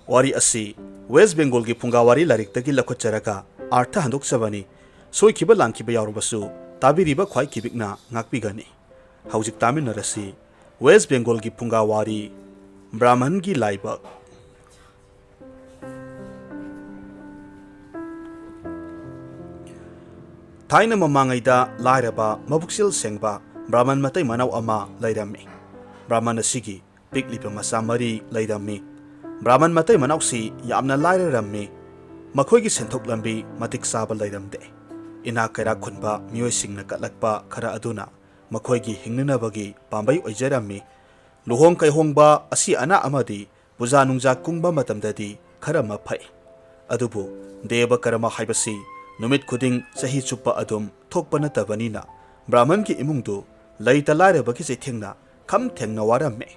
Wari asi West Bengal ki Phunga Wari larik taki lakhotjaraka artha handokchabani soikiba langkiba yaurubasu tabiriba khwai kibikna ngakpigani haujik taminarasi West Bengal ki Phunga Wari Brahmangi LAIBAK Thaina mamangaida LAIRABA mabuksil sengba Brahman matai manau ama lairami Brahman asigi piklipa masa mari lairami Brahman matai manau si yamna lairarami makhoi gi senthok lambi matik saba lairamde ina kaira khunba mioi singna katlakpa khara aduna makhoi gi hingnabagi pambai oijarami luhong kai hongba asi ana amadi puja nungja kungba matamdadi khara ma phai adubu deba karama haibasi numit khuding sahi chupa adum thokpa natabani na Brahman ki imungdu laita lairaba ki thengna kham thengna warame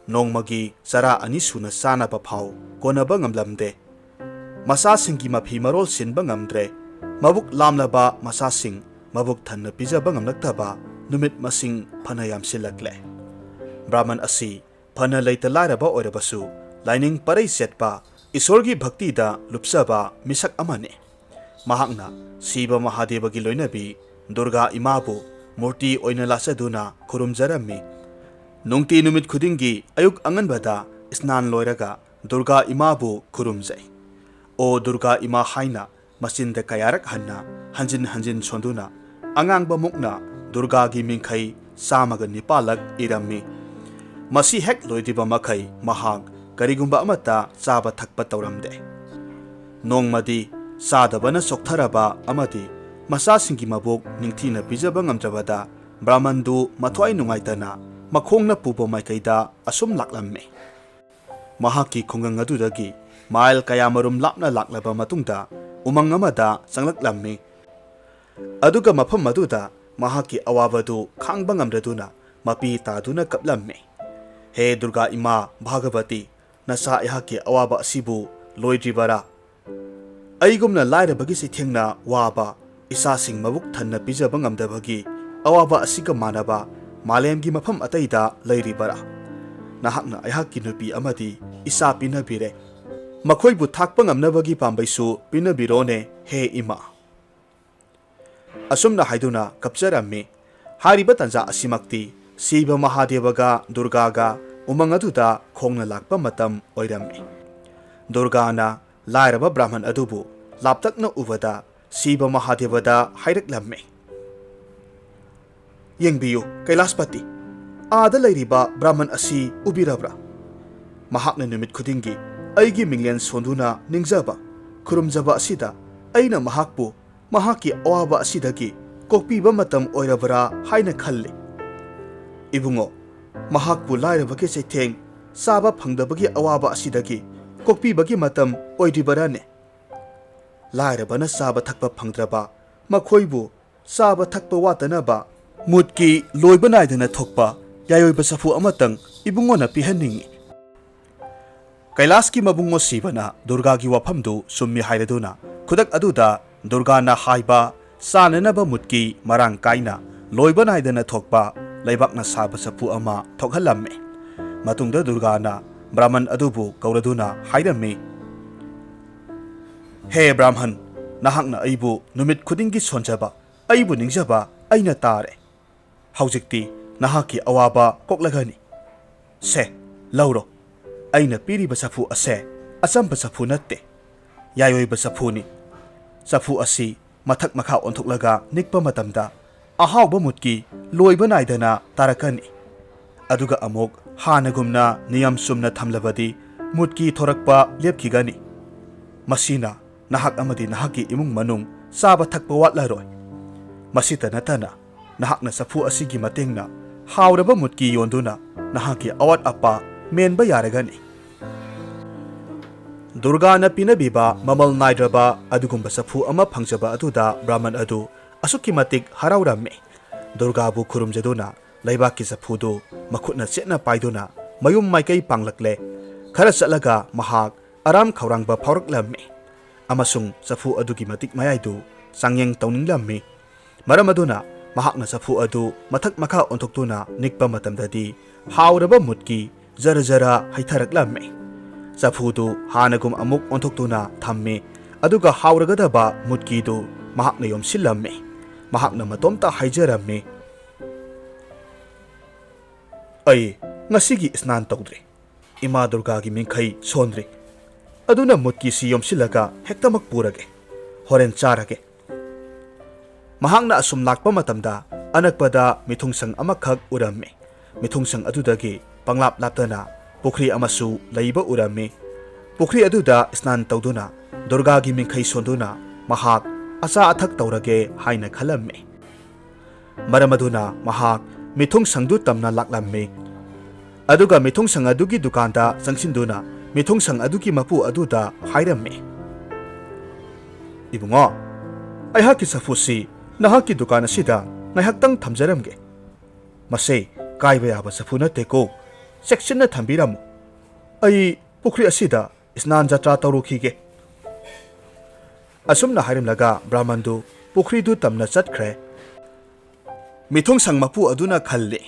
nongmagi sara ani suna sana pa phau konaba ngamlamde masa singgi mafi marol sinba ngamdre mabuk lamlaba masa sing mabuk thanna pijaba ngamlaktaba numit masing phanayam silakle Brahman asi phana laita lairaba oirabasu lining parai setpa isorgi bhakti da lupsaba misak amane mahakna siba mahadeva gi loinabi Durga imabu murti oina lasaduna khurumjarami nungti numit khudingi ayuk anganbada isnan loiraga Durga imabu khurumjai o Durga ima haina masinda kayarak hanna hanjin sonduna angangba mukna Durga gi mingkhai samaga nipalak irami masi hek loidiba makhai mahak karigumba amata chaba thakpa tauramde nongmadi sadabana soktharaba amadi masa singi mabuk ningthina pijaba ngamjabada Brahmandu mathwai nungaitana makhongna pubo maikaida asum laklamme mahaki khongang adudagi mail kayamarum lapna laklaba matungda umang amada changlaklammi aduga mafam maduda mahaki awabadu khangba ngamraduna mapi taduna kaplamme he Durga ima Bhagavati nasa ihaki awaba asibu loidribara aigumna lairabagi sithengna waba isa sing mabuk thanna pijaba ngamdabagi awaba asiga manaba malemgi mafam ataida lairibara nahakna ayhakki nupi amadi isa pinabire makhoibu thakpa ngamnabagi pambaisu pinabirone he ima asumna haiduna kapcharammi hariba tanja asimakti siba mahadevaga Durgaga umangaduda khongna lakpa matam oirammi Durgana lairaba Brahman adubu laptakna ubada siba mahadevada hairaklamme yengbiyu Kailaspati aada lairiba Brahman asi ubirabra mahakna numit khudingi aigi minglen sonduna ningjaba khurumjaba asida aina mahakpu mahaki awaba asidagi kokpiba matam oirabara haina khalle ibungo mahakpu lairabagi seitheng saba phangdabagi awaba asidagi kokpibagi matam oidibarane lairabana saba thakpa phangdraba makhoibu saba thakpa watanaba mutki loiba naidana thokpa yayoiba safu amatang ibungona pihanningi Kailaski mabungo sibana Durga gi wafamdu summi hairaduna khudak aduda Durga na haiba sananaba mutki marang kaina loiba naidana thokpa laibakna saba safu ama thokhallamme matungda Durga na Brahman adubu kauraduna hairami He Brahman nahakna aibu numit khudingi sonjaba aibu ningjaba aina tare haujikti nahaki awaba koklagani se lauro aina piriba safu ase asamba safu natte yayoiba safuni safu asi mathak makha onthoklaga nikpa matamda ahawba mutki loiba naidana tarakani aduga amok hanagumna niyam sumna thamlabadi mutki thorakpa lepkhigani masina nahak amadi nahaki imung manung saba thakpa watlaroi masita natana nahakna safu asigi matengna hawraba mutki yonduna nahaki awat apa menba yaragani Durga na pinabiba mamal naidraba adugumba safu ama phangjaba aduda Brahman adu asuki matik harawramme Durga bu khurumjaduna laibaki safudu makhutna chetna paiduna mayum maikai panglakle khara chatlaga mahak aram khawrangba phawraklamme amasung safu adugi matik mayaidu sangyeng tawninglammi maram aduna mahakna safu adu mathak makha onthoktuna nikpa matamdadi hawraba mutki jara jara haitharaklamme ꯆꯐꯨꯗꯨ ꯍꯥꯟꯅꯒꯨꯝ ꯑꯃꯨꯛ ꯑꯣꯟꯊꯣꯛꯇꯨꯅ ꯊꯝꯃꯤ ꯑꯗꯨꯒ ꯍꯥꯎꯔꯒꯗꯕ ꯃꯨꯠꯀꯤꯗꯨ ꯃꯍꯥꯛꯅ ꯌꯣꯝꯁꯤꯜꯂꯝꯃꯤ ꯃꯍꯥꯛꯅ ꯃꯇꯣꯝꯇ ꯍꯥꯏꯖꯔꯝꯃꯤ ꯑꯩ ꯉꯁꯤꯒꯤ ꯁ꯭ꯅꯥꯟ ꯇꯧꯗ꯭ꯔꯤ ꯏꯃꯥ ꯗꯨꯔꯒꯥꯒꯤ ꯃꯤꯡꯈꯩ ꯁꯣꯟꯗ꯭ꯔꯤ ꯑꯗꯨꯅ ꯃꯨꯠꯀꯤꯁꯤ ꯌꯣꯝꯁꯤꯜꯂꯒ ꯍꯦꯛꯇꯃꯛ ꯄꯨꯔꯒꯦ ꯍꯣꯔꯦꯟ ꯆꯥꯔꯒꯦ ꯃꯍꯥꯛꯅ ꯑꯁꯨꯝ ꯂꯥꯛꯄ ꯃꯇꯝꯗ ꯑꯅꯛꯄꯗ ꯃꯤꯊꯨꯡꯁꯪ ꯑꯃꯈꯛ ꯎꯔꯝꯃꯤ ꯃꯤꯊꯨꯡꯁꯪ ꯑꯗꯨꯗꯒꯤ ꯄꯪꯂꯥꯞ ꯂꯥꯞꯇꯅ ꯄꯨꯈ꯭ꯔꯤ ꯑꯃꯁꯨ ꯂꯩꯕ ꯎꯔꯝꯃꯤ ꯄꯨꯈ꯭ꯔꯤ ꯑꯗꯨꯗ ꯁ꯭ꯅꯥꯟ ꯇꯧꯗꯨꯅ ꯗꯨꯔꯒꯥꯒꯤ ꯃꯤꯡꯈꯩ ꯁꯣꯟꯗꯨꯅ ꯃꯍꯥꯛ ꯑꯆꯥ ꯑꯊꯛ ꯇꯧꯔꯒꯦ ꯍꯥꯏꯅ ꯈꯜꯂꯝꯃꯤ ꯃꯔꯝ ꯑꯗꯨꯅ ꯃꯍꯥꯛ ꯃꯤꯊꯨꯡꯁꯪꯗꯨ ꯇꯝꯅ ꯂꯥꯛꯂꯝꯃꯤ ꯑꯗꯨꯒ ꯃꯤꯊꯨꯡꯁꯪ ꯑꯗꯨꯒꯤ ꯗꯨꯀꯥꯟꯗ ꯆꯪꯁꯤꯟꯗꯨꯅ ꯃꯤꯊꯨꯡꯁꯪ ꯑꯗꯨꯒꯤ ꯃꯄꯨ ꯑꯗꯨꯗ ꯍꯥꯏꯔꯝꯃꯤ ꯏꯕꯨꯡꯉꯣ ꯑꯩꯍꯥꯛꯀꯤ ꯆꯐꯨꯁꯤ ꯅꯍꯥꯛꯀꯤ ꯗꯨꯀꯥꯟ ꯑꯁꯤꯗ ꯉꯥꯏꯍꯥꯛꯇꯪ ꯊꯝꯖꯔꯝꯒꯦ ꯃꯁꯤ ꯀꯥꯏꯕ ꯌꯥꯕ ꯆꯐꯨ ꯅꯠꯇꯦꯀꯣ ꯆꯦꯛꯁꯤꯟꯅ ꯊꯝꯕꯤꯔꯝꯃꯨ ꯑꯩ ꯄꯨꯈ꯭ꯔꯤ ꯑꯁꯤꯗ ꯁ꯭ꯅꯥꯟ ꯖꯇ꯭ꯔꯥ ꯇꯧꯔꯨꯈꯤꯒꯦ ꯑꯁꯨꯝꯅ ꯍꯥꯏꯔꯝꯂꯒ ꯕ꯭ꯔꯥꯍꯃꯟꯗꯨ ꯄꯨꯈ꯭ꯔꯤꯗꯨ ꯇꯝꯅ ꯆꯠꯈ꯭ꯔꯦ ꯃꯤꯊꯨꯡꯁꯪ ꯃꯄꯨ ꯑꯗꯨꯅ ꯈꯜꯂꯤ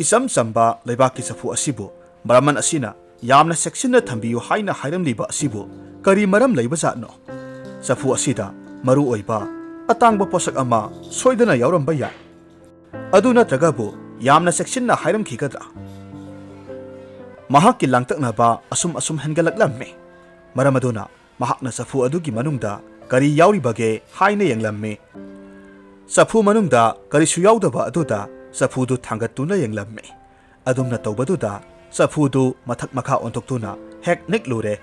ꯏꯆꯝ ꯆꯝꯕ ꯂꯩꯕꯥꯛꯀꯤ ꯆꯐꯨ ꯑꯁꯤꯕꯨ ꯕ꯭ꯔꯥꯍꯃꯟ ꯑꯁꯤꯅ ꯌꯥꯝꯅ ꯆꯦꯛꯁꯤꯟꯅ ꯊꯝꯕꯤꯌꯨ ꯍꯥꯏꯅ ꯍꯥꯏꯔꯝꯂꯤꯕ ꯑꯁꯤꯕꯨ ꯀꯔꯤ ꯃꯔꯝ ꯂꯩꯕꯖꯥꯠꯅꯣ ꯆꯐꯨ ꯑꯁꯤꯗ ꯃꯔꯨ ꯑꯣꯏꯕ ꯑꯇꯥꯡꯕ ꯄꯣꯠꯁꯛ ꯑꯃ ꯁꯣꯏꯗꯅ ꯌꯥꯎꯔꯝꯕ ꯌꯥꯏ ꯑꯗꯨ ꯅꯠꯇ꯭ꯔꯒꯕꯨ ꯌꯥꯝꯅ ꯆꯦꯛꯁꯤꯟꯅ ꯍꯥꯏꯔꯝꯈꯤꯒꯗ꯭ꯔꯥ ꯃꯍꯥꯛꯀꯤ ꯂꯥꯡꯇꯛꯅꯕ ꯑꯁꯨꯝ ꯍꯦꯟꯒꯠꯂꯛꯂꯝꯃꯤ ꯃꯔꯝ ꯑꯗꯨꯅ ꯃꯍꯥꯛꯅ ꯆꯐꯨ ꯑꯗꯨꯒꯤ ꯃꯅꯨꯡꯗ ꯀꯔꯤ ꯌꯥꯎꯔꯤꯕꯒꯦ ꯍꯥꯏꯅ ꯌꯦꯡꯂꯝꯃꯤ ꯆꯐꯨ ꯃꯅꯨꯡꯗ ꯀꯔꯤꯁꯨ ꯌꯥꯎꯗꯕ ꯑꯗꯨꯗ ꯆꯐꯨꯗꯨ ꯊꯥꯡꯒꯠꯇꯨꯅ ꯌꯦꯡꯂꯝꯃꯤ ꯑꯗꯨꯝꯅ ꯇꯧꯕꯗꯨꯗ ꯆꯐꯨꯗꯨ ꯃꯊꯛ ꯃꯈꯥ ꯑꯣꯟꯊꯣꯛꯇꯨꯅ ꯍꯦꯛ ꯅꯤꯛꯂꯨꯔꯦ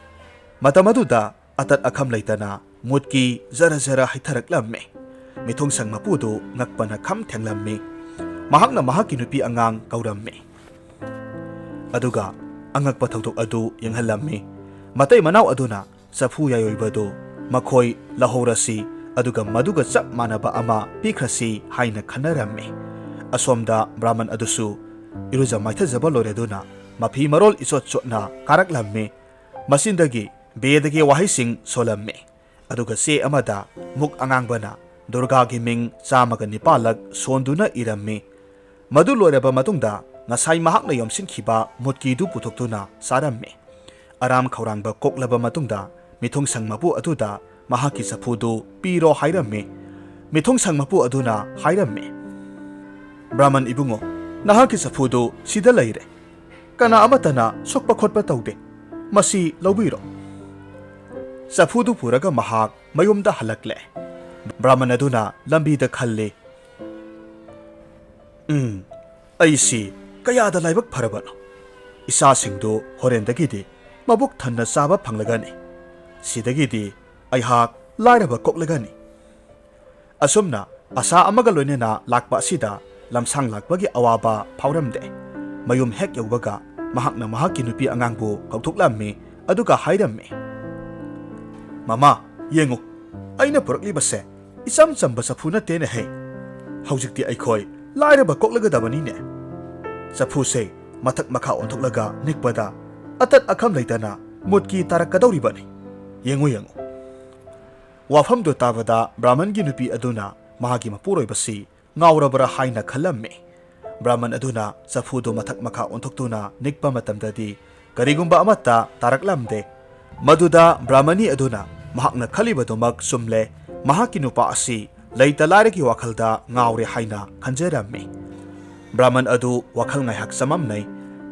ꯃꯇꯝ ꯑꯗꯨꯗ ꯑꯇꯠ ꯑꯈꯝ ꯂꯩꯇꯅ ꯃꯨꯠꯀꯤ ꯖꯔ ꯖꯔ ꯍꯩꯊꯔꯛꯂꯝꯃꯤ ꯃꯤꯊꯨꯡꯁꯪ ꯃꯄꯨꯗꯨ ꯉꯛꯄꯅ ꯈꯝ ꯊꯦꯡꯂꯝꯃꯤ ꯃꯍꯥꯛꯅ ꯃꯍꯥꯛꯀꯤ ꯅꯨꯄꯤ ꯑꯉꯥꯡ ꯀꯧꯔꯝꯃꯤ ꯑꯗꯨꯒ ꯑꯉꯛꯄ ꯊꯧꯗꯣꯛ ꯑꯗꯨ ꯌꯦꯡꯍꯜꯂꯝꯃꯤ ꯃꯇꯩ ꯃꯅꯥꯎ ꯑꯗꯨꯅ ꯆꯐꯨ ꯌꯥꯏꯑꯣꯏꯕꯗꯨ ꯃꯈꯣꯏ ꯂꯧꯍꯧꯔꯁꯤ ꯑꯗꯨꯒ ꯃꯗꯨꯒ ꯆꯞ ꯃꯥꯟꯅꯕ ꯑꯃ ꯄꯤꯈ꯭ꯔꯁꯤ ꯍꯥꯏꯅ ꯈꯟꯅꯔꯝꯃꯤ ꯑꯁꯣꯝꯗ ꯕ꯭ꯔꯥꯍꯃꯟ ꯑꯗꯨꯁꯨ ꯏꯔꯨꯖ ꯃꯥꯏꯊꯖꯕ ꯂꯣꯏꯔꯗꯨꯅ ꯃꯐꯤ ꯃꯔꯣꯜ ꯏꯆꯣꯠ ꯆꯣꯠꯅ ꯀꯥꯔꯛꯂꯝꯃꯤ ꯃꯆꯤꯟꯗꯒꯤ ꯕꯦꯗꯒꯤ ꯋꯥꯍꯩꯁꯤꯡ ꯁꯣꯜꯂꯝꯃꯤ ꯑꯗꯨꯒ ꯆꯦ ꯑꯃꯗ ꯃꯨꯛ ꯑꯉꯥꯡꯕꯅ ꯗꯨꯔꯒꯥꯒꯤ ꯃꯤꯡ 109ꯂꯛ ꯁꯣꯟꯗꯨꯅ ꯏꯔꯝꯃꯤ ꯃꯗꯨ ꯂꯣꯏꯔꯕ ꯃꯇꯨꯡꯗ ꯉꯁꯥꯏ ꯃꯍꯥꯛꯅ ꯌꯣꯝꯁꯤꯟꯈꯤꯕ ꯃꯨꯠꯀꯤꯗꯨ ꯄꯨꯊꯣꯛꯇꯨꯅ ꯆꯥꯔꯝꯃꯤ ꯑꯔꯥꯝ ꯈꯧꯔꯥꯡꯕ ꯀꯣꯛꯂꯕ ꯃꯇꯨꯡꯗ ꯃꯤꯊꯨꯡꯁꯪ ꯃꯄꯨ ꯑꯗꯨꯗ ꯃꯍꯥꯛꯀꯤ ꯆꯐꯨꯗꯨ ꯄꯤꯔꯣ ꯍꯥꯏꯔꯝꯃꯤ ꯃꯤꯊꯨꯡꯁꯪ ꯃꯄꯨ ꯑꯗꯨꯅ ꯍꯥꯏꯔꯝꯃꯤ ꯕ꯭ꯔꯥꯍꯃꯟ ꯏꯕꯨꯡꯉꯣ ꯅꯍꯥꯛꯀꯤ ꯆꯐꯨꯗꯨ ꯁꯤꯗ ꯂꯩꯔꯦ ꯀꯅꯥ ꯑꯃꯠꯇꯅ ꯁꯣꯛꯄ ꯈꯣꯠꯄ ꯇꯧꯗꯦ ꯃꯁꯤ ꯂꯧꯕꯤꯔꯣ ꯆꯐꯨꯗꯨ ꯄꯨꯔꯒ ꯃꯍꯥꯛ ꯃꯌꯨꯝꯗ ꯍꯜꯂꯛꯂꯦ ꯕ꯭ꯔꯥꯍꯃꯟ ꯑꯗꯨꯅ ꯂꯝꯕꯤꯗ ꯈꯜꯂꯤ ꯑꯩꯁꯤ ꯀꯌꯥꯗ ꯂꯥꯏꯕꯛ ꯐꯔꯕꯅꯣ ꯏꯆꯥꯁꯤꯡꯗꯨ ꯍꯣꯔꯦꯟꯗꯒꯤꯗꯤ ꯃꯕꯨꯛ ꯊꯟꯅ ꯆꯥꯕ ꯐꯪꯂꯒꯅꯤ ꯁꯤꯗꯒꯤꯗꯤ ꯑꯩꯍꯥꯛ ꯂꯥꯏꯔꯕ ꯀꯣꯛꯂꯒꯅꯤ ꯑꯁꯨꯝꯅ ꯑꯁꯥ ꯑꯃꯒ ꯂꯣꯏꯅꯅ ꯂꯥꯛꯄ ꯑꯁꯤꯗ ꯂꯝꯁꯥꯡ ꯂꯥꯛꯄꯒꯤ ꯑꯋꯥꯕ ꯐꯥꯎꯔꯝꯗꯦ ꯃꯌꯨꯝ ꯍꯦꯛ ꯌꯧꯕꯒ ꯃꯍꯥꯛꯅ ꯃꯍꯥꯛꯀꯤ ꯅꯨꯄꯤ ꯑꯉꯥꯡꯕꯨ ꯀꯧꯊꯣꯛꯂꯝꯃꯤ ꯑꯗꯨꯒ ꯍꯥꯏꯔꯝꯃꯤ ꯃꯃꯥ ꯌꯦꯡꯉꯨ ꯑꯩꯅ ꯄꯨꯔꯛꯂꯤꯕꯁꯦ ꯏꯆꯝ ꯆꯝꯕ ꯆꯐꯨ ꯅꯠꯇꯦꯅꯦꯍꯦ ꯍꯧꯖꯤꯛꯇꯤ ꯑꯩꯈꯣꯏ ꯂꯥꯏꯔꯕ ꯀꯣꯛꯂꯒꯗꯕꯅꯤꯅꯦ ꯆꯐꯨꯁꯦ ꯃꯊꯛ ꯃꯈꯥ ꯑꯣꯟꯊꯣꯛꯂꯒ ꯅꯤꯛꯄꯗ ꯑꯇꯠ ꯑꯈꯝ ꯂꯩꯇꯅ ꯃꯨꯠꯀꯤ ꯇꯥꯔꯛꯀꯗꯧꯔꯤꯕꯅꯤ ꯌꯦꯡꯉꯨ ꯋꯥꯐꯝꯗꯨ ꯇꯥꯕꯗ ꯕ꯭ꯔꯥꯍꯃꯟꯒꯤ ꯅꯨꯄꯤ ꯑꯗꯨꯅ ꯃꯍꯥꯛꯀꯤ ꯃꯄꯨꯔꯣꯏꯕꯁꯤ ꯉꯥꯎꯔꯕ꯭ꯔꯥ ꯍꯥꯏꯅ ꯈꯜꯂꯝꯃꯤ ꯕ꯭ꯔꯥꯍꯃꯟ ꯑꯗꯨꯅ ꯆꯐꯨꯗꯨ ꯃꯊꯛ ꯃꯈꯥ ꯑꯣꯟꯊꯣꯛꯇꯨꯅ ꯅꯤꯛꯄ ꯃꯇꯝꯗꯗꯤ ꯀꯔꯤꯒꯨꯝꯕ ꯑꯃꯠꯇ ꯇꯥꯔꯛꯂꯝꯗꯦ ꯃꯗꯨꯗ ꯕ꯭ꯔꯥꯍꯃꯅꯤ ꯑꯗꯨꯅ ꯃꯍꯥꯛꯅ ꯈꯜꯂꯤꯕꯗꯨꯃꯛ ꯆꯨꯝꯂꯦ ꯃꯍꯥꯛꯀꯤ ꯅꯨꯄꯥ ꯑꯁꯤ ꯂꯩꯇ ꯂꯥꯏꯔꯒꯤ ꯋꯥꯈꯜꯗ ꯉꯥꯎꯔꯦ ꯍꯥꯏꯅ ꯈꯟꯖꯔꯝꯃꯤ ꯕ꯭ꯔꯥꯍꯃꯟ ꯑꯗꯨ ꯋꯥꯈꯜ ꯉꯥꯏꯍꯥꯛ ꯆꯃꯝꯅꯩ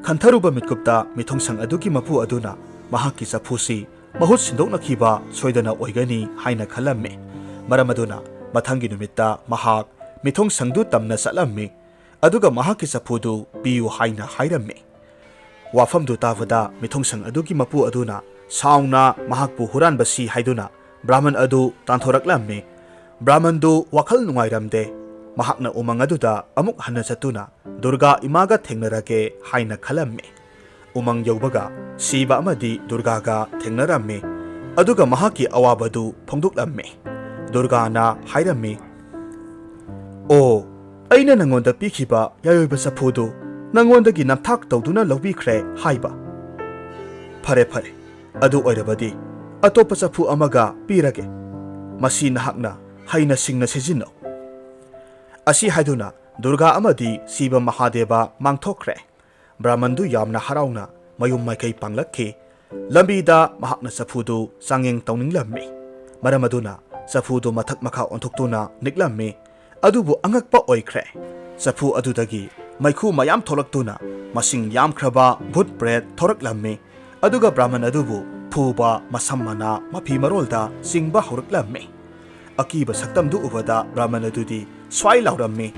ꯈꯟꯊꯔꯨꯕ ꯃꯤꯠꯀꯨꯞꯇ ꯃꯤꯊꯨꯡꯁꯪ ꯑꯗꯨꯒꯤ ꯃꯄꯨ ꯑꯗꯨꯅ ꯃꯍꯥꯛꯀꯤ ꯆꯐꯨꯁꯤ ꯃꯍꯨꯠ ꯁꯤꯟꯗꯣꯛꯅꯈꯤꯕ ꯁꯣꯏꯗꯅ ꯑꯣꯏꯒꯅꯤ ꯍꯥꯏꯅ ꯈꯜꯂꯝꯃꯤ ꯃꯔꯝ ꯑꯗꯨꯅ ꯃꯊꯪꯒꯤ ꯅꯨꯃꯤꯠꯇ ꯃꯍꯥꯛ ꯃꯤꯊꯨꯡꯁꯪꯗꯨ ꯇꯝꯅ ꯆꯠꯂꯝꯃꯤ ꯑꯗꯨꯒ ꯃꯍꯥꯛꯀꯤ ꯆꯐꯨꯗꯨ ꯄꯤꯌꯨ ꯍꯥꯏꯅ ꯍꯥꯏꯔꯝꯃꯤ ꯋꯥꯐꯝꯗꯨ ꯇꯥꯕꯗ ꯃꯤꯊꯨꯡꯁꯪ ꯑꯗꯨꯒꯤ ꯃꯄꯨ ꯑꯗꯨꯅ ꯁꯥꯎꯅ ꯃꯍꯥꯛꯄꯨ ꯍꯨꯔꯥꯟꯕꯁꯤ ꯍꯥꯏꯗꯨꯅ ꯕ꯭ꯔꯥꯍꯃꯟ ꯑꯗꯨ ꯇꯥꯟꯊꯣꯔꯛꯂꯝꯃꯤ ꯕ꯭ꯔꯥꯍꯃꯟꯗꯨ ꯋꯥꯈꯜ ꯅꯨꯡꯉꯥꯏꯔꯝꯗꯦ ꯃꯍꯥꯛꯅ ꯎꯃꯪ ꯑꯗꯨꯗ ꯑꯃꯨꯛ ꯍꯟꯅ ꯆꯠꯇꯨꯅ ꯗꯨꯔꯒꯥ ꯏꯃꯥꯒ ꯊꯦꯡꯅꯔꯒꯦ ꯍꯥꯏꯅ ꯈꯜꯂꯝꯃꯤ ꯎꯃꯪ ꯌꯧꯕꯒ ꯁꯤꯕ ꯑꯃꯗꯤ ꯗꯨꯔꯒꯥꯒ ꯊꯦꯡꯅꯔꯝꯃꯤ ꯑꯗꯨꯒ ꯃꯍꯥꯛꯀꯤ ꯑꯋꯥꯕꯗꯨ ꯐꯣꯡꯗꯣꯛꯂꯝꯃꯤ ꯗꯨꯔꯒꯥꯅ ꯍꯥꯏꯔꯝꯃꯤ ꯑꯣ ꯑꯩꯅ ꯅꯪꯉꯣꯟꯗ ꯄꯤꯈꯤꯕ ꯌꯥꯏꯑꯣꯏꯕ ꯆꯐꯨꯗꯨ ꯅꯪꯉꯣꯟꯗꯒꯤ ꯅꯝꯊꯥꯛ ꯇꯧꯗꯨꯅ ꯂꯧꯕꯤꯈ꯭ꯔꯦ ꯍꯥꯏꯕ ꯐꯔꯦ ꯑꯗꯨ ꯑꯣꯏꯔꯕꯗꯤ ꯑꯇꯣꯞꯄ ꯆꯐꯨ ꯑꯃꯒ ꯄꯤꯔꯒꯦ ꯃꯁꯤ ꯅꯍꯥꯛꯅ ꯍꯩꯅ ꯁꯤꯡꯅ ꯁꯤꯖꯤꯟꯅꯧ ꯑꯁꯤ ꯍꯥꯏꯗꯨꯅ ꯗꯨꯔꯒꯥ ꯑꯃꯗꯤ ꯁꯤꯕ ꯃꯍꯥꯗꯦꯕ ꯃꯥꯡꯊꯣꯛꯈ꯭ꯔꯦ ꯕ꯭ꯔꯥꯍꯃꯟꯗꯨ ꯌꯥꯝꯅ ꯍꯔꯥꯎꯅ ꯃꯌꯨꯝ ꯃꯥꯏꯀꯩ ꯄꯥꯡꯂꯛꯈꯤ ꯂꯝꯕꯤꯗ ꯃꯍꯥꯛꯅ ꯆꯐꯨꯗꯨ ꯆꯥꯡꯌꯦꯡ ꯇꯧꯅꯤꯡꯂꯝꯃꯤ ꯃꯔꯝ ꯑꯗꯨꯅ ꯆꯐꯨꯗꯨ ꯃꯊꯛ ꯃꯈꯥ ꯑꯣꯟꯊꯣꯛꯇꯨꯅ ꯅꯤꯛꯂꯝꯃꯤ ꯑꯗꯨꯕꯨ ꯑꯉꯛꯄ ꯑꯣꯏꯈ꯭ꯔꯦ ꯆꯐꯨ ꯑꯗꯨꯗꯒꯤ ꯃꯩꯈꯨ ꯃꯌꯥꯝ ꯊꯣꯛꯂꯛꯇꯨꯅ ꯃꯁꯤꯡ ꯌꯥꯝꯈ꯭ꯔꯕ ꯚꯨꯠ ꯄ꯭ꯔꯦꯠ ꯊꯣꯔꯛꯂꯝꯃꯤ ꯑꯗꯨꯒ ꯕ꯭ꯔꯥꯍꯃꯟ ꯑꯗꯨꯕꯨ ꯐꯨꯕ ꯃꯁꯝ ꯃꯅꯥ ꯃꯐꯤ ꯃꯔꯣꯜꯗ ꯆꯤꯡꯕ ꯍꯧꯔꯛꯂꯝꯃꯤ ꯑꯀꯤꯕ ꯁꯛꯇꯝꯗꯨ ꯎꯕꯗ ꯕ꯭ꯔꯥꯍꯃꯟ ꯑꯗꯨꯗꯤ ꯁ꯭ꯋꯥꯏ ꯂꯥꯎꯔꯝꯃꯤ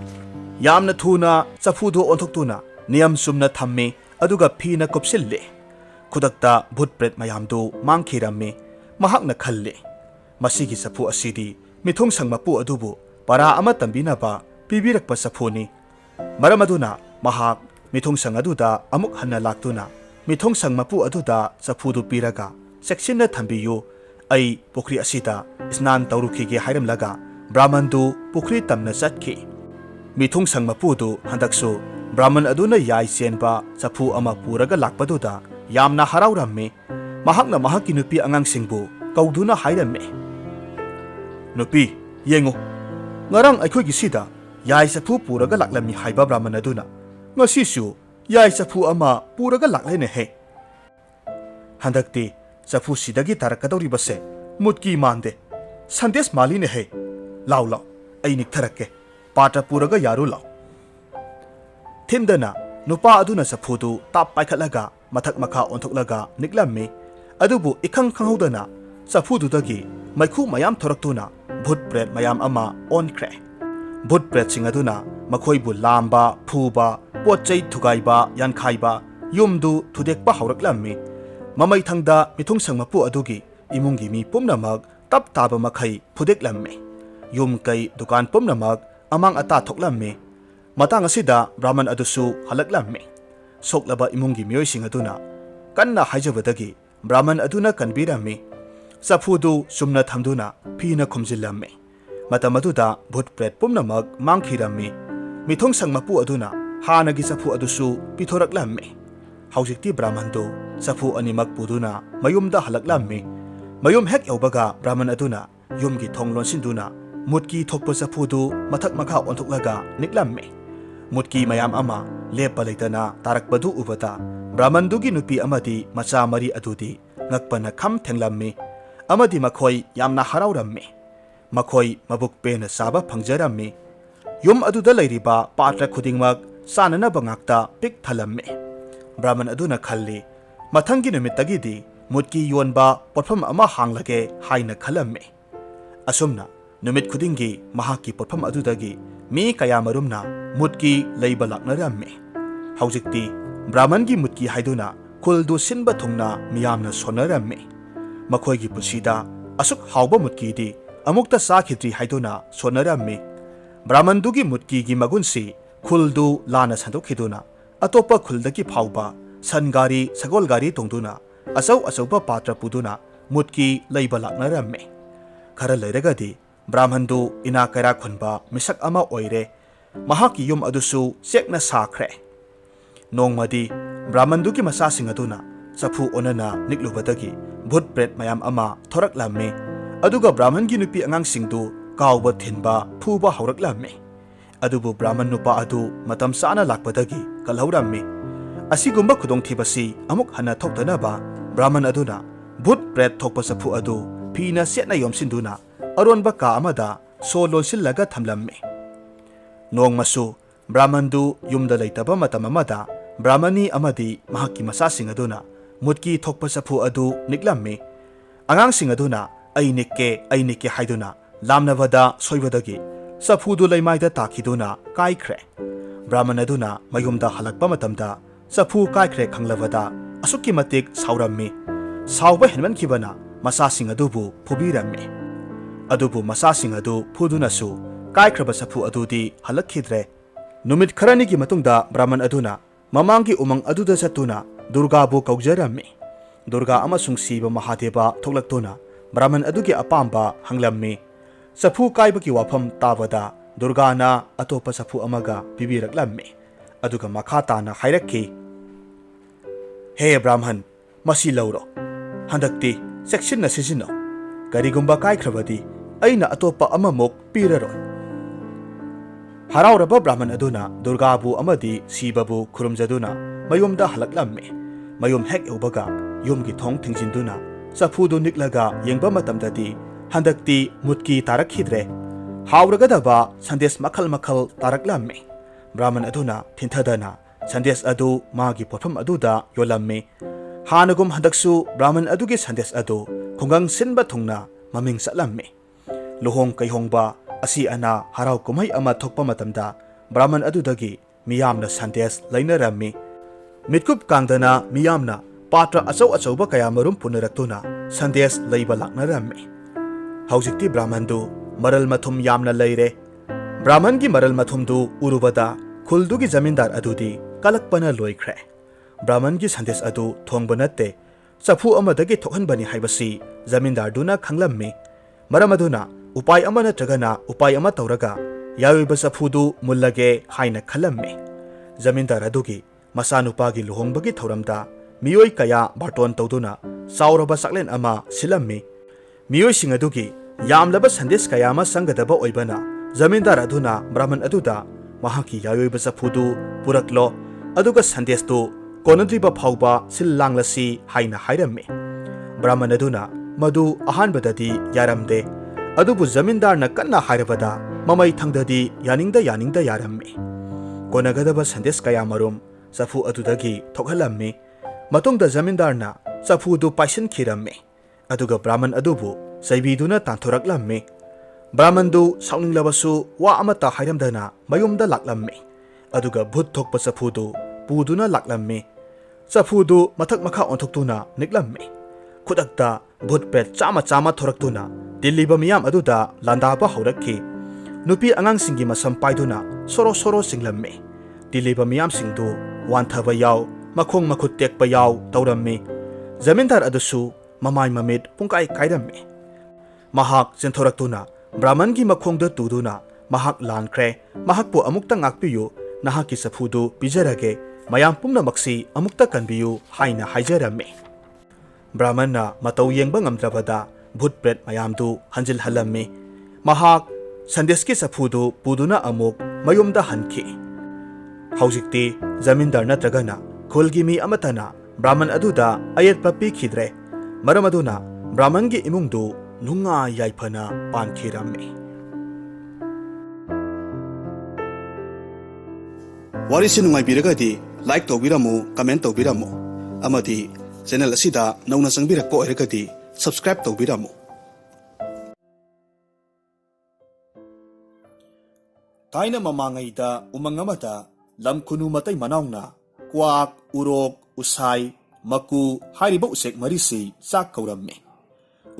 ꯌꯥꯝꯅ ꯊꯨꯅ ꯆꯐꯨꯗꯨ ꯑꯣꯟꯊꯣꯛꯇꯨꯅ ꯅꯤꯌꯝ ꯆꯨꯝꯅ ꯊꯝꯃꯤ ꯑꯗꯨꯒ ꯐꯤꯅ ꯀꯨꯞꯁꯤꯜꯂꯤ ꯈꯨꯗꯛꯇ ꯚꯨꯠ ꯄ꯭ꯔꯦꯠ ꯃꯌꯥꯝꯗꯨ ꯃꯥꯡꯈꯤꯔꯝꯃꯤ ꯃꯍꯥꯛꯅ ꯈꯜꯂꯤ ꯃꯁꯤꯒꯤ ꯆꯐꯨ ꯑꯁꯤꯗꯤ ꯃꯤꯊꯨꯡꯁꯪ ꯃꯄꯨ ꯑꯗꯨꯕꯨ ꯄꯔꯥ ꯑꯃ ꯇꯝꯕꯤꯅꯕ ꯄꯤꯕꯤꯔꯛꯄ ꯆꯐꯨꯅꯤ ꯃꯔꯝ ꯑꯗꯨꯅ ꯃꯍꯥꯛ ꯃꯤꯊꯨꯡꯁꯪ ꯑꯗꯨꯗ ꯑꯃꯨꯛ ꯍꯟꯅ ꯂꯥꯛꯇꯨꯅ ꯃꯤꯊꯨꯡꯁꯪ ꯃꯄꯨ ꯑꯗꯨꯗ ꯆꯐꯨꯗꯨ ꯄꯤꯔꯒ ꯆꯦꯛꯁꯤꯟꯅ ꯊꯝꯕꯤꯌꯨ ꯑꯩ ꯄꯨꯈ꯭ꯔꯤ ꯑꯁꯤꯗ ꯁ꯭ꯅꯥꯟ ꯇꯧꯔꯨꯈꯤꯒꯦ ꯍꯥꯏꯔꯝꯂꯒ ꯕ꯭ꯔꯥꯍꯃꯟꯗꯨ ꯄꯨꯈ꯭ꯔꯤ ꯇꯝꯅ ꯆꯠꯈꯤ ꯃꯤꯊꯨꯡꯁꯪ ꯃꯄꯨꯗꯨ ꯍꯟꯗꯛꯁꯨ ꯕ꯭ꯔꯥꯍꯃꯟ ꯑꯗꯨꯅ ꯌꯥꯏ ꯆꯦꯟꯕ ꯆꯐꯨ ꯑꯃ ꯄꯨꯔꯒ ꯂꯥꯛꯄꯗꯨꯗ ꯌꯥꯝꯅ ꯍꯔꯥꯎꯔꯝꯃꯤ ꯃꯍꯥꯛꯅ ꯃꯍꯥꯛꯀꯤ ꯅꯨꯄꯤ ꯑꯉꯥꯡꯁꯤꯡꯕꯨ ꯀꯧꯗꯨꯅ ꯍꯥꯏꯔꯝꯃꯤ ꯅꯨꯄꯤ ꯌꯦꯡꯉꯨ ꯉꯔꯥꯡ ꯑꯩꯈꯣꯏꯒꯤ ꯁꯤꯗ ꯌꯥꯏ ꯆꯐꯨ ꯄꯨꯔꯒ ꯂꯥꯛꯂꯝꯃꯤ ꯍꯥꯏꯕ ꯕ꯭ꯔꯥꯍꯃꯟ ꯑꯗꯨꯅ ꯉꯁꯤꯁꯨ ꯌꯥꯏ ꯆꯐꯨ ꯑꯃ ꯄꯨꯔꯒ ꯂꯥꯛꯂꯦꯅꯦꯍꯦ ꯍꯟꯗꯛꯇꯤ ꯆꯐꯨꯁꯤꯗꯒꯤ ꯇꯥꯔꯛꯀꯗꯧꯔꯤꯕꯁꯦ ꯃꯨꯠꯀꯤ ꯃꯥꯟꯗꯦ ꯁꯟꯗꯦꯁ ꯃꯥꯜꯂꯤꯅꯦꯍꯦ ꯂꯥꯎ ꯂꯥꯎ ꯑꯩ ꯅꯤꯛꯊꯔꯛꯀꯦ ꯄꯥꯇ꯭ꯔ ꯄꯨꯔꯒ ꯌꯥꯔꯨ ꯂꯥꯎ ꯊꯤꯟꯗꯅ ꯅꯨꯄꯥ ꯑꯗꯨꯅ ꯆꯐꯨꯗꯨ ꯇꯥꯞ ꯄꯥꯏꯈꯠꯂꯒ ꯃꯊꯛ ꯃꯈꯥ ꯑꯣꯟꯊꯣꯛꯂꯒ ꯅꯤꯛꯂꯝꯃꯤ ꯑꯗꯨꯕꯨ ꯏꯈꯪ ꯈꯪꯍꯧꯗꯅ ꯆꯐꯨꯗꯨꯗꯒꯤ ꯃꯩꯈꯨ ꯃꯌꯥꯝ ꯊꯣꯔꯛꯇꯨꯅ ꯚꯨꯠ ꯄ꯭ꯔꯦꯠ ꯃꯌꯥꯝ ꯑꯃ ꯑꯣꯟꯈ꯭ꯔꯦ ꯚꯨꯠ ꯄ꯭ꯔꯦꯠꯁꯤꯡ ꯑꯗꯨꯅ ꯃꯈꯣꯏꯕꯨ ꯂꯥꯝꯕ ꯐꯨꯕ ꯄꯣꯠ ꯆꯩ ꯊꯨꯒꯥꯏꯕ ꯌꯥꯟꯈꯥꯏꯕ ꯌꯨꯝꯗꯨ ꯊꯨꯗꯦꯛꯄ ꯍꯧꯔꯛꯂꯝꯃꯤ ꯃꯃꯩꯊꯪꯗ ꯃꯤꯊꯨꯡꯁꯪ ꯃꯄꯨ ꯑꯗꯨꯒꯤ ꯏꯃꯨꯡꯒꯤ ꯃꯤ ꯄꯨꯝꯅꯃꯛ ꯇꯞ ꯇꯥꯕ ꯃꯈꯩ ꯐꯨꯗꯦꯛꯂꯝꯃꯤ ꯌꯨꯝ ꯀꯩ ꯗꯨꯀꯥꯟ ꯄꯨꯝꯅꯃꯛ ꯑꯃꯥꯡ ꯑꯇꯥ ꯊꯣꯛꯂꯝꯃꯤ ꯃꯇꯥꯡ ꯑꯁꯤꯗ ꯕ꯭ꯔꯥꯍꯃꯟ ꯑꯗꯨꯁꯨ ꯍꯜꯂꯛꯂꯝꯃꯤ ꯁꯣꯛꯂꯕ ꯏꯃꯨꯡꯒꯤ ꯃꯤꯑꯣꯏꯁꯤꯡ ꯑꯗꯨꯅ ꯀꯟꯅ ꯍꯥꯏꯖꯕꯗꯒꯤ ꯕ꯭ꯔꯥꯍꯃꯟ ꯑꯗꯨꯅ ꯀꯟꯕꯤꯔꯝꯃꯤ ꯆꯐꯨꯗꯨ ꯆꯨꯝꯅ ꯊꯝꯗꯨꯅ ꯐꯤꯅ ꯈꯨꯝꯖꯤꯜꯂꯝꯃꯤ ꯃꯇꯝ ꯑꯗꯨꯗ ꯚꯨꯠ ꯄ꯭ꯔꯦꯠ ꯄꯨꯝꯅꯃꯛ ꯃꯥꯡꯈꯤꯔꯝꯃꯤ ꯃꯤꯊꯨꯡꯁꯪ ꯃꯄꯨ ꯑꯗꯨꯅ ꯍꯥꯟꯅꯒꯤ ꯆꯐꯨ ꯑꯗꯨꯁꯨ ꯄꯤꯊꯣꯔꯛꯂꯝꯃꯤ ꯍꯧꯖꯤꯛꯇꯤ ꯕ꯭ꯔꯥꯍꯃꯟꯗꯨ ꯆꯐꯨ ꯑꯅꯤꯃꯛ ꯄꯨꯗꯨꯅ ꯃꯌꯨꯝꯗ ꯍꯜꯂꯛꯂꯝꯃꯤ ꯃꯌꯨꯝ ꯍꯦꯛ ꯌꯧꯕꯒ ꯕ꯭ꯔꯥꯍꯃꯟ ꯑꯗꯨꯅ ꯌꯨꯝꯒꯤ ꯊꯣꯡ ꯂꯣꯟꯁꯤꯟꯗꯨꯅ ꯃꯨꯠꯀꯤ ꯊꯣꯛꯄ ꯆꯐꯨꯗꯨ ꯃꯊꯛ ꯃꯈꯥ ꯑꯣꯟꯊꯣꯛꯂꯒ ꯅꯤꯛꯂꯝꯃꯤ ꯃꯨꯠꯀꯤ ꯃꯌꯥꯝ ꯑꯃ ꯂꯦꯞꯄ ꯂꯩꯇꯅ ꯇꯥꯔꯛꯄꯗꯨ ꯎꯕꯗ ꯕ꯭ꯔꯥꯍꯃꯟꯗꯨꯒꯤ ꯅꯨꯄꯤ ꯑꯃꯗꯤ ꯃꯆꯥ ꯃꯔꯤ ꯑꯗꯨꯗꯤ ꯉꯛꯄꯅ ꯈꯝ ꯊꯦꯡꯂꯝꯃꯤ ꯑꯃꯗꯤ ꯃꯈꯣꯏ ꯌꯥꯝꯅ ꯍꯔꯥꯎꯔꯝꯃꯤ ꯃꯈꯣꯏ ꯃꯕꯨꯛ ꯄꯦꯟꯅ ꯆꯥꯕ ꯐꯪꯖꯔꯝꯃꯤ ꯌꯨꯝ ꯑꯗꯨꯗ ꯂꯩꯔꯤꯕ ꯄꯥꯇ꯭ꯔ ꯈꯨꯗꯤꯡꯃꯛ ꯆꯥꯅꯅꯕ ꯉꯥꯛꯇ ꯄꯤꯛ ꯊꯜꯂꯝꯃꯤ ꯕ꯭ꯔꯥꯍꯃꯟ ꯑꯗꯨꯅ ꯈꯜꯂꯤ ꯃꯊꯪꯒꯤ ꯅꯨꯃꯤꯠꯇꯒꯤꯗꯤ ꯃꯨꯠꯀꯤ ꯌꯣꯟꯕ ꯄꯣꯠꯐꯝ ꯑꯃ ꯍꯥꯡꯂꯒꯦ ꯍꯥꯏꯅ ꯈꯜꯂꯝꯃꯤ ꯑꯁꯨꯝꯅ ꯅꯨꯃꯤꯠ ꯈꯨꯗꯤꯡꯒꯤ ꯃꯍꯥꯛꯀꯤ ꯄꯣꯠꯐꯝ ꯑꯗꯨꯗꯒꯤ ꯃꯤ ꯀꯌꯥꯃꯔꯨꯝꯅ ꯃꯨꯠꯀꯤ ꯂꯩꯕ ꯂꯥꯛꯅꯔꯝꯃꯤ ꯍꯧꯖꯤꯛꯇꯤ ꯕ꯭ꯔꯥꯍꯃꯟꯒꯤ ꯃꯨꯠꯀꯤ ꯍꯥꯏꯗꯨꯅ ꯈꯨꯜꯗꯨ ꯁꯤꯟꯕ ꯊꯨꯡꯅ ꯃꯤꯌꯥꯝꯅ ꯁꯣꯟꯅꯔꯝꯃꯤ ꯃꯈꯣꯏꯒꯤ ꯄꯨꯟꯁꯤꯗ ꯑꯁꯨꯛ ꯍꯥꯎꯕ ꯃꯨꯠꯀꯤꯗꯤ ꯑꯃꯨꯛꯇ ꯆꯥꯈꯤꯗ꯭ꯔꯤ ꯍꯥꯏꯗꯨꯅ ꯁꯣꯟꯅꯔꯝꯃꯤ ꯕ꯭ꯔꯥꯍꯃꯟꯗꯨꯒꯤ ꯃꯨꯠꯀꯤꯒꯤ ꯃꯒꯨꯟꯁꯤ ꯈꯨꯜꯗꯨ ꯂꯥꯟꯅ ꯁꯟꯗꯣꯛꯈꯤꯗꯨꯅ ꯑꯇꯣꯞꯄ ꯈꯨꯜꯗꯒꯤ ꯐꯥꯎꯕ ꯁꯟ ꯒꯥꯔꯤ ꯁꯒꯣꯜ ꯒꯥꯔꯤ ꯇꯣꯡꯗꯨꯅ ꯑꯆꯧ ꯑꯆꯧꯕ ꯄꯥꯇ꯭ꯔ ꯄꯨꯗꯨꯅ ꯃꯨꯠꯀꯤ ꯂꯩꯕ ꯂꯥꯛꯅꯔꯝꯃꯤ ꯈꯔ ꯂꯩꯔꯒꯗꯤ ꯕ꯭ꯔꯥꯍꯃꯟꯗꯨ ꯏꯅꯥ ꯀꯩꯔꯥꯛ ꯈꯨꯟꯕ ꯃꯤꯁꯛ ꯑꯃ ꯑꯣꯏꯔꯦ ꯃꯍꯥꯛꯀꯤ ꯌꯨꯝ ꯑꯗꯨꯁꯨ ꯆꯦꯛꯅ ꯁꯥꯈ꯭ꯔꯦ ꯅꯣꯡꯃꯗꯤ ꯕ꯭ꯔꯥꯍꯃꯟꯗꯨꯒꯤ ꯃꯆꯥꯁꯤꯡ ꯑꯗꯨꯅ ꯆꯐꯨ ꯑꯣꯟꯅꯅ ꯅꯤꯛꯂꯨꯕꯗꯒꯤ ꯚꯨꯠ ꯄ꯭ꯔꯦꯠ ꯃꯌꯥꯝ ꯑꯃ ꯊꯣꯔꯛꯂꯝꯃꯤ ꯑꯗꯨꯒ ꯕ꯭ꯔꯥꯍꯃꯟꯒꯤ ꯅꯨꯄꯤ ꯑꯉꯥꯡꯁꯤꯡꯗꯨ ꯀꯥꯎꯕ ꯊꯤꯟꯕ ꯐꯨꯕ ꯍꯧꯔꯛꯂꯝꯃꯤ ꯑꯗꯨꯕꯨ ꯕ꯭ꯔꯥꯍꯃꯟ ꯅꯨꯄꯥ ꯑꯗꯨ ꯃꯇꯝ ꯆꯥꯅ ꯂꯥꯛꯄꯗꯒꯤ ꯀꯜꯍꯧꯔꯝꯃꯤ ꯑꯁꯤꯒꯨꯝꯕ ꯈꯨꯗꯣꯡꯊꯤꯕꯁꯤ ꯑꯃꯨꯛ ꯍꯟꯅ ꯊꯣꯛꯇꯅꯕ ꯕ꯭ꯔꯥꯍꯃꯟ ꯑꯗꯨꯅ ꯚꯨꯠ ꯄ꯭ꯔꯦꯠ ꯊꯣꯛꯄ ꯆꯐꯨ ꯑꯗꯨ ꯐꯤꯅ ꯆꯦꯠꯅ ꯌꯣꯝꯁꯤꯟꯗꯨꯅ ꯑꯔꯣꯟꯕ ꯀꯥ ꯑꯃꯗ ꯁꯣ ꯂꯣꯟꯁꯤꯜꯂꯒ ꯊꯝꯂꯝꯃꯤ ꯅꯣꯡꯃꯁꯨ ꯕ꯭ꯔꯥꯍꯃꯟꯗꯨ ꯌꯨꯝꯗ ꯂꯩꯇꯕ ꯃꯇꯝ ꯑꯃꯗ ꯕ꯭ꯔꯥꯍꯃꯅꯤ ꯑꯃꯗꯤ ꯃꯍꯥꯛꯀꯤ ꯃꯆꯥꯁꯤꯡ ꯑꯗꯨꯅ ꯃꯨꯠꯀꯤ ꯊꯣꯛꯄ ꯆꯐꯨ ꯑꯗꯨ ꯅꯤꯛꯂꯝꯃꯤ ꯑꯉꯥꯡꯁꯤꯡ ꯑꯗꯨꯅ ꯑꯩ ꯅꯤꯛꯀꯦ ꯍꯥꯏꯗꯨꯅ ꯂꯥꯝꯅꯕꯗ ꯁꯣꯏꯕꯗꯒꯤ ꯆꯐꯨꯗꯨ ꯂꯩꯃꯥꯏꯗ ꯇꯥꯈꯤꯗꯨꯅ ꯀꯥꯏꯈ꯭ರೆ ꯕ꯭ꯔꯥꯍꯃꯟ ꯑꯗꯨꯅ ꯃꯌꯨꯝꯗ ꯍꯜꯂꯛꯄ ꯃꯇꯝꯗ ꯆꯐꯨ ꯀꯥꯏꯈ꯭ರೆ ꯈꯪꯂꯕꯗ ꯑꯁꯨꯛꯀꯤ ꯃꯇꯤꯛ ꯁꯥꯎꯔꯝꯃꯤ ꯁꯥꯎꯕ ꯍꯦꯟꯃꯟꯈꯤꯕꯅ ꯃꯆꯥꯁꯤꯡ ꯑꯗꯨꯕꯨ ꯐꯨꯕꯤꯔꯝꯃꯤ ꯑꯗꯨꯕꯨ ꯃꯆꯥꯁꯤꯡ ꯑꯗꯨ ꯐꯨꯗꯨꯅꯁꯨ ꯀꯥꯏꯈ꯭ꯔꯕ ꯆꯐꯨ ꯑꯗꯨꯗꯤ ꯍꯜꯂꯛꯈꯤꯗ꯭ꯔꯦ ꯅꯨꯃꯤꯠ ꯈꯔꯅꯤꯒꯤ ꯃꯇꯨꯡꯗ ꯕ꯭ꯔꯥꯍꯃꯟ ꯑꯗꯨꯅ ꯃꯃꯥꯡꯒꯤ ꯎꯃꯪ ꯑꯗꯨꯗ ꯆꯠꯇꯨꯅ ꯗꯨꯔꯒꯥꯕꯨ ꯀꯧꯖꯔꯝꯃꯤ ꯗꯨꯔꯒꯥ ꯑꯃꯁꯨꯡ ꯁꯤꯕ ꯃꯍꯥꯗꯦꯕ ꯊꯣꯛꯂꯛꯇꯨꯅ ꯕ꯭ꯔꯥꯍꯃꯟ ꯑꯗꯨꯒꯤ ꯑꯄꯥꯝꯕ ꯍꯪꯂꯝꯃꯤ ꯆꯐꯨ ꯀꯥꯏꯕꯒꯤ ꯋꯥꯐꯝ ꯇꯥꯕꯗ ꯗꯨꯔꯒꯥꯅ ꯑꯇꯣꯞꯄ ꯆꯐꯨ ꯑꯃꯒ ꯄꯤꯕꯤꯔꯛꯂꯝꯃꯤ ꯑꯗꯨꯒ ꯃꯈꯥ ꯇꯥꯅ ꯍꯥꯏꯔꯛꯈꯤ ꯍꯦ ꯕ꯭ꯔꯥꯍꯃꯟ ꯃꯁꯤ ꯂꯧꯔꯣ ꯍꯟꯗꯛꯇꯤ ꯆꯦꯛꯁꯤꯟꯅ ꯁꯤꯖꯤꯟꯅꯧ ꯀꯔꯤꯒꯨꯝꯕ ꯀꯥꯏꯈ꯭ꯔꯕꯗꯤ ꯑꯩꯅ ꯑꯇꯣꯞꯄ ꯑꯃꯃꯨꯛ ꯄꯤꯔꯔꯣꯏ ꯍꯔꯥꯎꯔꯕ ꯕ꯭ꯔꯥꯍꯃꯟ ꯑꯗꯨꯅ ꯗꯨꯔꯒꯥꯕꯨ ꯑꯃꯗꯤ ꯁꯤꯕꯕꯨ ꯈꯨꯔꯨꯝꯖꯗꯨꯅ ꯃꯌꯨꯝꯗ ꯍꯜꯂꯛꯂꯝꯃꯤ ꯃꯌꯨꯝ ꯍꯦꯛ ꯌꯧꯕꯒ yumgi thong thingjinduna safudu niklaga yengba matamdadi handakti mutki tarakhidre hauragadaba sandes makhal makhal taraklammi Brahman aduna thintadana sandes adu magi potham aduda yolammi hanagum handaksu Brahman adugi sandes adu khungang sinba thungna maming satlammi luhong kaihongba asi ana harau kumai ama thokpa matamda Brahman adudagi miyamna sandes lainarammi mitkup kangdana miyamna patra achau achauba kaya marum punaraktuna sandes leiba laknarammi haujikti Brahman du maral mathum yamna leire Brahman gi maral mathum du urubada khuldugi zamindar adudi kalakpana loikre Brahman gi sandes adu thongba natte safu amadagi thokhanbani haibasi zamindar duna khanglammi maramaduna upai ama natragana upai ama tauraga yawiba safudu mullage haina khalammi zamindar adugi masanupagi luhongbagi thauramda miyoi kaya barton tawduna sauraba saklen ama silammi miyoi sing adugi yamlaba sandes kaya ama sangadaba oibana zamindar aduna Brahman aduda mahaki yawiba safudu puraklo aduga sandes tu konadriba phauba sillanglasi haina hairammi Brahman aduna madu ahanbadadi yaramde adubu zamindar na kanna hairabada mamai thangdadi yaningda yarammi konagadaba sandes kaya marum safu adudagi thokhalammi matungda zamindar na safu du paisin khirammi aduga Brahman adubu saibiduna tanthoraklammi Brahman du sauninglabasu wa amata hairamdana mayumda laklammi aduga bhut thokpa safu du puduna laklammi safu du mathak makha onthoktuna niklammi khudakta bhut pet chama thoraktuna diliba miyam aduda landaba haurakhi nupi angang singi masam paiduna soro singlammi diliba miyam singdu wanthaba yaw makhong makhut tekpa yaw taurammi zamindar adusu mamai mamit pungkai kairammi mahak jenthoraktuna Brahman gi makhongda tuduna mahak lankre mahakpu amukta ngakpiyu nahaki safudu pijarage mayam pumna maksi amukta kanbiyu haina haijarammi Brahman na matau yengba ngamdrabada bhut pret mayamdu hanjil halammi mahak sandeski safudu puduna amuk mayumda hanki haujikti zamindar natragana khulgi mi amatana Brahman aduda ayetpa pikhidre maramaduna Brahman gi imungdu nunga yaifana pankhirammi warisi nungai biragadi like tobiramu comment tobiramu amadi channel asida nauna sangbirakko eragadi subscribe tobiramu taina mamangaida umangamata lamkunu matai manauna kwak urok usai maku hariba usek marisi sak kaurammi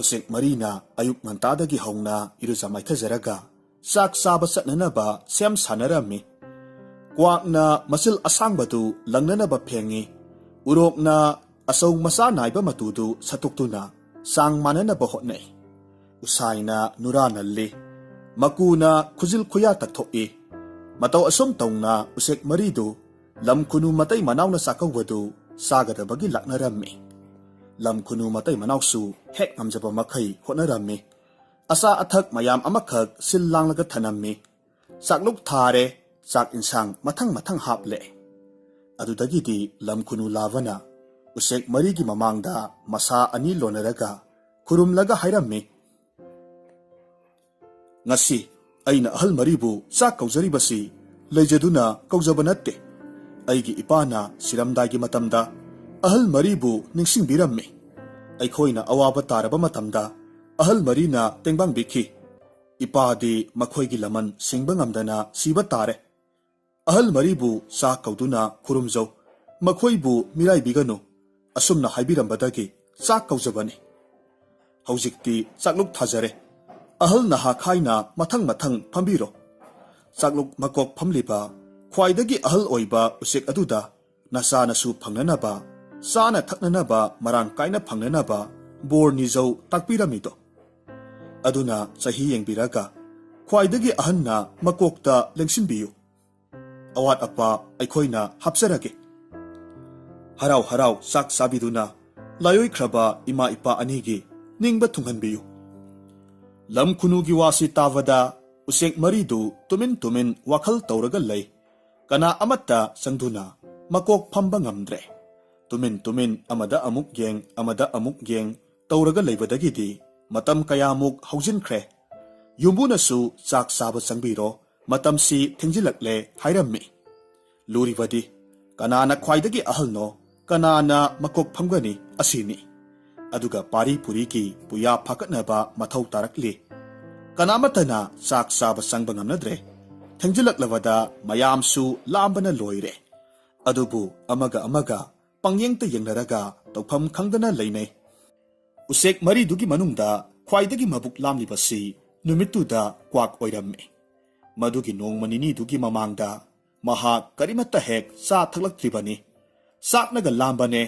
usek marina ayuk ngantadagi hauna iruza maithajaraga sak saba satnanaba sem sanarammi kwakna masil asangbadu langnanaba phengi urokna asau masa naiba matudu satuktuna sang mananaba hotnai usaina nuranalli makuna khujil khuya takthoi matau asom tauna usek maridu lamkhunu matai manawna sakawadu sagadabagi laknarammi lamkhunu matai manawsu hek amjaba makhai hotnarammi asa athak mayam amakhak sillanglaga thanammi sakluk thare sak insang mathang haple adudagidi lamkhunu lavana usek marigi mamangda masa ani lonaraga khurumlaga hairammi ngasi aina ahal maribu sak kaujaribasi leijaduna kaujaba natte aigi ipana siramdagi matamda ahal maribu ningsingbirammi aikhoina awaba taraba matamda ahal marina tengbang bikhi ipadi makhoigi laman singbangamdana siba tare ahal maribu sak kauduna khurumjau makhoibu mirai biganu asumna haibirambadagi sak kaujabani haujikti sakluk thajare ahal naha khaina mathang phambiro sakluk makok phamliba khwaidagi ahal oiba usek aduda nasana su phangnanaba sana thaknanaba marang kaina phangnanaba bor nizau takpiramido aduna sahi yengbiraga khwaidagi ahanna makokta lengsinbiyu awat apa aikhoina hapsarage harau sak sabiduna layoi khraba ima ipa anigi ningba thunghanbiyu lamkhunugi wasi tavada usek maridu tumin wakhal tauraga lay kana amatta sangduna makok phamba ngamdre tumin amada amuk yeng tawraga leibadagidi matam kayamuk haujinkhre yumbuna su chak saba changbiro matam si thengjilakle hairammi luribadi kanana khwaidagi ahalno kanana makok phamgani asini aduga pari puri ki puya phakatnaba mathau tarakli kanamatana chak saba changba ngamnadre thengjilaklavada mayamsu lambana loire adubu amaga pangyengta yengnaraga tawpham khangdana leinai usek mari dugi manungda khwaidagi mabuk lamlibasi numittuda kwak oirammi madugi nongmanini dugi mamangda maha karimata hek sa thaklaktribani saknaga lambane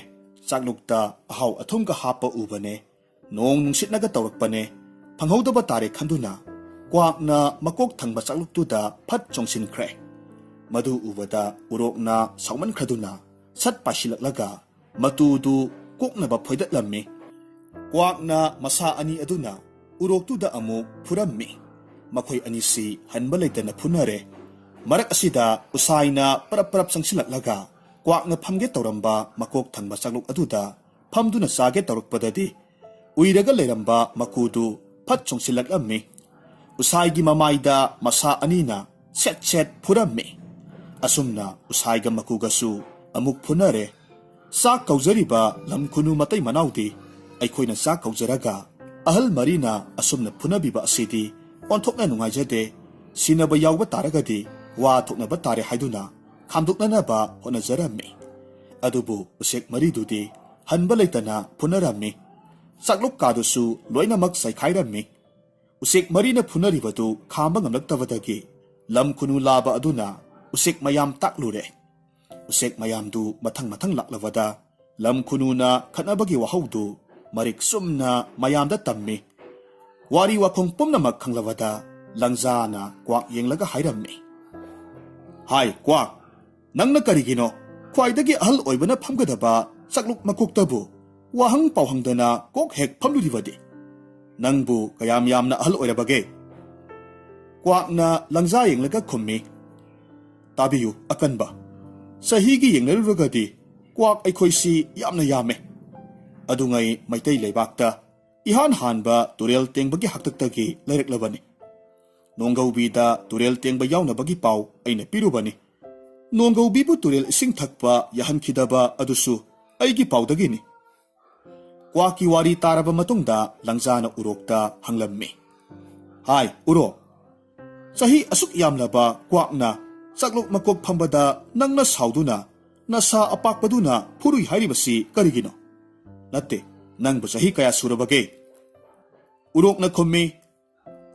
saklukta ahau athumga hapa ubane nong nungsitnaga tawrakpane phanghodaba tare khanduna kwakna makok thangba sakluktuda phat chongsinkhre madu ubada urokna sauman khraduna sat pasilaklaga matudu koknaba phoidatlammi kwakna masa ani aduna uroktuda amuk phurammi makhoi anisi hanba leitana phunare marak asida usaina parap sangsilaklaga kwakna phamge tawramba makok thangba sakluk aduda phamduna sage tawrukpadadi uiraga leiramba makudu phat chongsilaklammi usaigi mamaida masa anina set phurammi asumna usaiga makugasu amuk phunare sa kaujariba lamkhunu matai manaudi aikhoina sa kaujaraga ahal marina asumna phunabiba asidi onthokna nungaijade sinaba yawba taragadi wa thoknaba tare haiduna khamduknanaba honajarammi adubu usek maridudi hanba leitana phunarammi sakluk kadusu loinamak saikhairami usek marina phunaribadu khamba ngamlaktavadagi lamkhunu laba aduna usek mayam taklure usek mayamdu mathang laklavada lamkhununa khanabagi wahaudu marik sumna mayamda tammi wari wakhong pumnamak khanglavada langjana kwak yenglaga hairammi hai kwak nangna karigino khwaidagi ahal oibana phamgadaba sakluk makoktabu wahang pauhangdana kok hek phamluribadi nangbu kayam yamna ahal oirabage kwakna langja yenglaga khummi tabiyu akanba sahigi yengnarugadi kwak aikhoisi yamna yame adungai maitai laibakta ihan hanba turel tengbagi haktaktagi laireklabani nongaubida turel tengba yawnabagi pau aina pirubani nongaubibu turel ising thakpa yahankhidaba adusu aigi paudagini kwaki wari taraba matungda langjana urokta hanglammi hai uro sahi asuk yamlaba kwakna sakluk makok phambada nangna sauduna nasa apakpaduna phurui hairibasi karigino natte nangbu sahi kaya surabage urokna khommi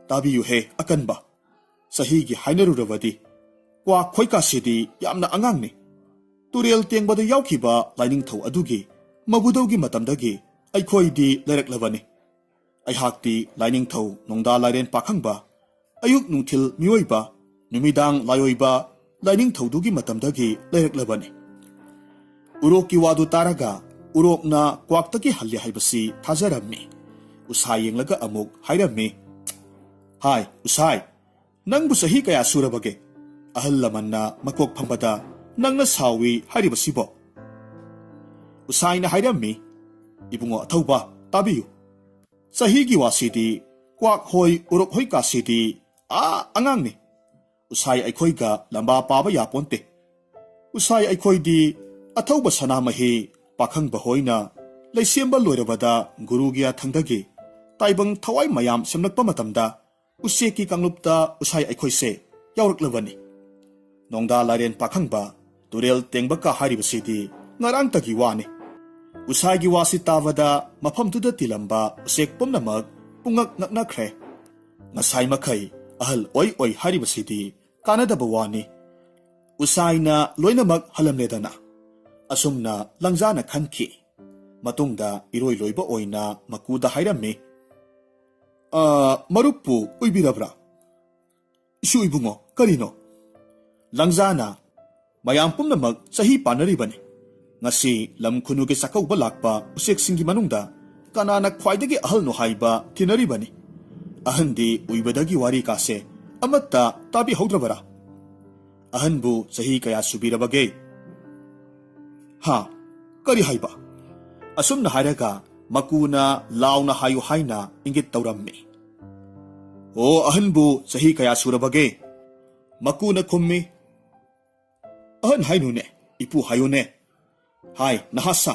tabiyu he akanba sahi gi hainarurabadi kwa khoika sidi yamna angangni turel tengbada yaukhiba laining thau adugi mabudaugi matamdagi aikhoidi laireklabani aihakti laining thau nongda lairen pakhangba ayuk nungthil miyoiba numidang layoiba laining thaudugi matamdagi laireklabani uroki wadu taraga urokna kwaktaki halli haibasi thajarammi usai yenglaga amuk hairammi hai usai nangbu sahi kaya surabage ahal lamanna makok phambada nangna sawi hairibasibo usaina hairammi ibungo athauba tabiyu sahigi wasidi kwak hoi urok hoi kasidi angangni usai aikhoiga lamba paba yaponte usai aikhoidi athauba sanamahi pakhangba hoina leisemba loirabada gurugia thangdagi taibang thawai mayam semnakpa matamda useki kanglupta usai aikhoise yauruklabani nongda laren pakhangba turel tengbaka haribasidi ngarangtagi wani usagi wasi tavada mafamtuda tilamba usek pumnamak pungak naknakhre ngasai makai ahal oi haribasidi kanadaba wani usaina loinamak halamledana asumna langjana khanki matungda iroi loiba oina makuda hairammi marupu uibirabra isu ibungo karino langjana mayam pumnamak sahi panaribani ngasi lamkhunu ke sakauba lakpa usek singi manungda kanana khwaidagi ahal no haiba tinaribani ahandi uibadagi wari kase amatta tabi haudrabara ahanbu sahi kaya subirabage ha Kari haiba. Asum na hairaga makuna launa hayu haina ingit taurammi. O ahanbu sahi kaya surabage. Makuna kummi. Ahan hainune, ipu hayune. Hai, nahasa.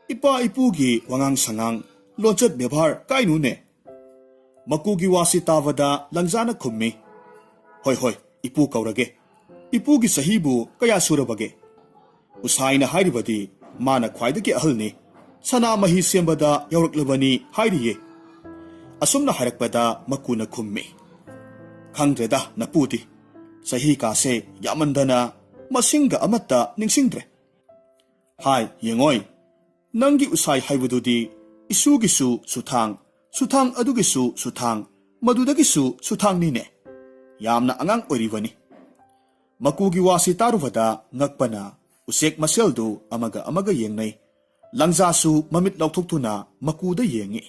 Ipa ipugi wangang sangang, lonchat bebhar kainune. Makugi wasi tavada langzana kummi. Hoi hoi, ipu kaurage. Ipugi sahibu kaya surabage. Usaina hairibadi, mana khwaidagi ahalni. Sana mahi sembada yauruklabani hairiye. Asumna harakpada makuna kummi. Kangdreda naputi. Sahi kase yamandana masinga amata ningsingdre. Hai, yengoi. Nangi usai haibududi isugisu sutang. Sutang adugisu sutang. Madudagisu sutang nine. Yamna angang orivani. Makugi wasi taruvada ngakpana. Usek maseldu amaga yengnay. Langzasu mamit lautuktuna makuda yengi.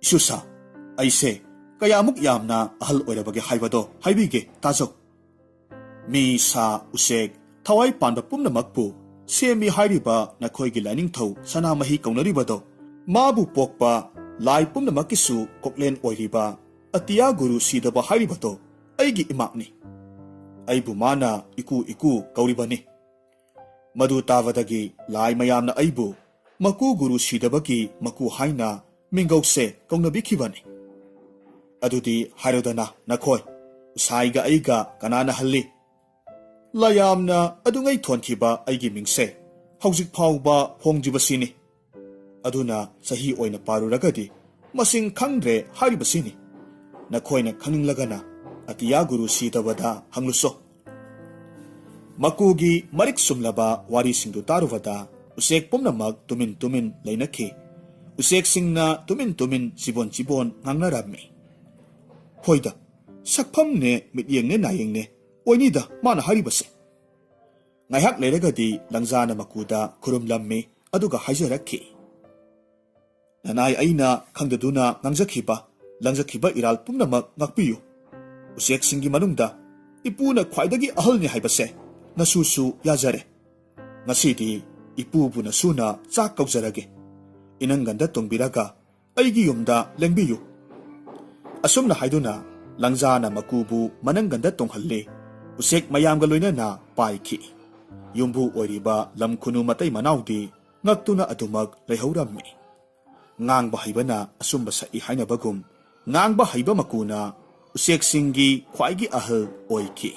Isusa, aise, kaya amuk yamna ahal oirabage haibado haibige tazok. Mi sa usek, tawai panda pumna makpu, semi hairiba na koigi laning tau sana mahi kaunaribado. Mabu pokpa, lai pumna makisu koklen oiriba, atiya guru sidaba hairibado, aigi imakni. Aibu mana iku kauribani. Madu tavadagi lai mayamna aibu, maku guru sidabagi maku haina mingause kaunabikibani. Adudi hairodana nakoi, usaiga aiga kanana halli. Layamna adungay thonkiba aigi mingse, haujik phauba hongjibasini. Aduna sahi oina paruragadi, masing kangdre haribasini. Nakoina kaninglagana, atiya guru sidabada hangluso. Makugi marik sumlaba wari singdu taruvada, usek pumnamag tumin lainaki. Usek singna tumin sibon ngangnarami. Hoida, sakpamne mityengne nayengne, oinida mana haribase. Ngayhak lairagadi langzana makuda kurumlammi aduga haijaraki. Nanay aina kangdaduna langzakiba iral pumnamag ngakpiyo. Usek singi manungda, ipuna khwaidagi ahalni haibase. Nasusu yajare. Ngasidi ipubu nasuna chak kaujarage. Inangganda tungbiraga aigi yumda lengbiyu. Asumna haiduna langzana makubu manangganda tunghalli. Usek mayamga loinana paiki. Yumbu oiriba lamkunu matay manaudi ngaktuna adumag layhaurammi. Ngangba haibana asumba sa ihainabagum. Ngangba haiba makuna usek singi khwaigi ahal oiki.